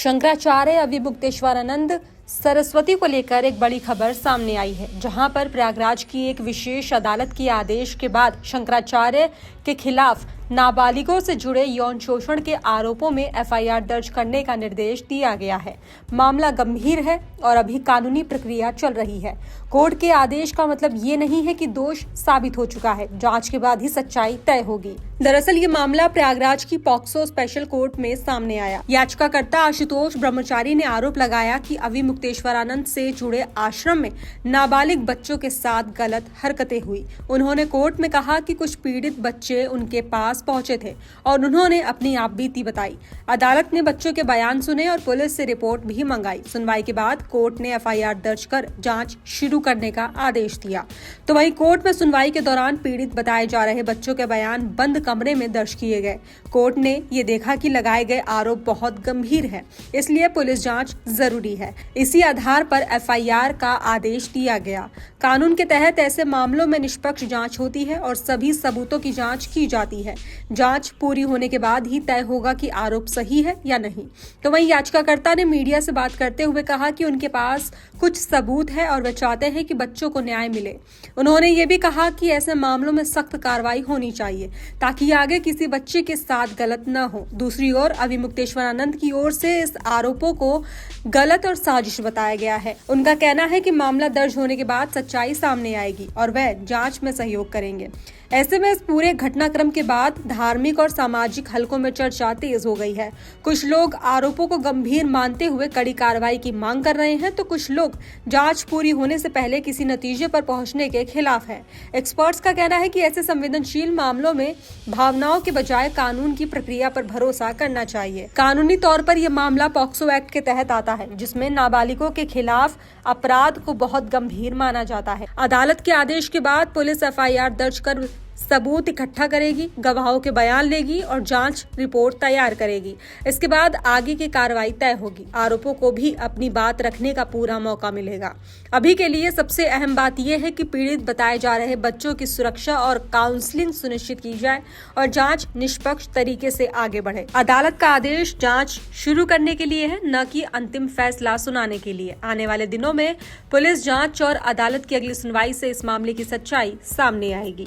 शंकराचार्य अविमुक्तेश्वरानंद सरस्वती को लेकर एक बड़ी खबर सामने आई है, जहां पर प्रयागराज की एक विशेष अदालत के आदेश के बाद शंकराचार्य के खिलाफ नाबालिगों से जुड़े यौन शोषण के आरोपों में एफआईआर दर्ज करने का निर्देश दिया गया है। मामला गंभीर है और अभी कानूनी प्रक्रिया चल रही है। कोर्ट के आदेश का मतलब ये नहीं है कि दोष साबित हो चुका है, जांच के बाद ही सच्चाई तय होगी। दरअसल ये मामला प्रयागराज की पॉक्सो स्पेशल कोर्ट में सामने आया। याचिकाकर्ता आशुतोष ब्रह्मचारी ने आरोप लगाया कि अविमुक्तेश्वरानंद से जुड़े आश्रम में नाबालिग बच्चों के साथ गलत हरकतें हुई। उन्होंने कोर्ट में कहा कि कुछ पीड़ित बच्चे उनके पास पहुंचे थे और उन्होंने अपनी आपबीती बताई। अदालत ने बच्चों के बयान सुने और पुलिस से रिपोर्ट भी मंगाई। सुनवाई के बाद कोर्ट ने एफआईआर दर्ज कर जांच शुरू करने का आदेश दिया। तो वहीं कोर्ट में सुनवाई के दौरान पीड़ित बताए जा रहे बच्चों के बयान बंद कमरे में दर्ज किए गए। कोर्ट ने ये देखा कि लगाए गए आरोप बहुत गंभीर है, इसलिए पुलिस जांच जरूरी है। इसी आधार पर एफआईआर का आदेश दिया गया। कानून के तहत ऐसे मामलों में निष्पक्ष जांच होती है और सभी सबूतों की जांच की जाती है। जांच पूरी होने के बाद ही तय होगा कि आरोप सही है या नहीं। तो वहीं याचिकाकर्ता ने मीडिया से बात करते हुए कहा कि उनके पास कुछ सबूत है और वे चाहते हैं कि बच्चों को न्याय मिले। उन्होंने ये भी कहा कि ऐसे मामलों में सख्त कार्रवाई होनी चाहिए ताकि आगे किसी बच्चे के साथ गलत न हो। दूसरी ओर अविमुक्तेश्वरानंद की ओर से इस आरोपों को गलत और साजिश बताया गया है। उनका कहना है कि मामला दर्ज होने के बाद सच्चाई सामने आएगी और वह जांच में सहयोग करेंगे। ऐसे में इस पूरे घटनाक्रम के बाद धार्मिक और सामाजिक हलकों में चर्चा तेज हो गई है। कुछ लोग आरोपों को गंभीर मानते हुए कड़ी कार्रवाई की मांग कर रहे हैं, तो कुछ लोग जांच पूरी होने से पहले किसी नतीजे पर पहुंचने के खिलाफ हैं। एक्सपर्ट्स का कहना है कि ऐसे संवेदनशील मामलों में भावनाओं के बजाय कानून की प्रक्रिया पर भरोसा करना चाहिए। कानूनी तौर पर यह मामला पॉक्सो एक्ट के तहत आता है, जिसमें नाबालिगों के खिलाफ अपराध को बहुत गंभीर माना जाता है। अदालत के आदेश के बाद पुलिस एफआईआर दर्ज कर सबूत इकट्ठा करेगी, गवाहों के बयान लेगी और जांच रिपोर्ट तैयार करेगी। इसके बाद आगे की कार्रवाई तय होगी। आरोपों को भी अपनी बात रखने का पूरा मौका मिलेगा। अभी के लिए सबसे अहम बात यह है कि पीड़ित बताए जा रहे बच्चों की सुरक्षा और काउंसलिंग सुनिश्चित की जाए और जांच निष्पक्ष तरीके से आगे बढ़े। अदालत का आदेश जांच शुरू करने के लिए है, न कि अंतिम फैसला सुनाने के लिए। आने वाले दिनों में पुलिस जांच और अदालत की अगली सुनवाई से इस मामले की सच्चाई सामने आएगी।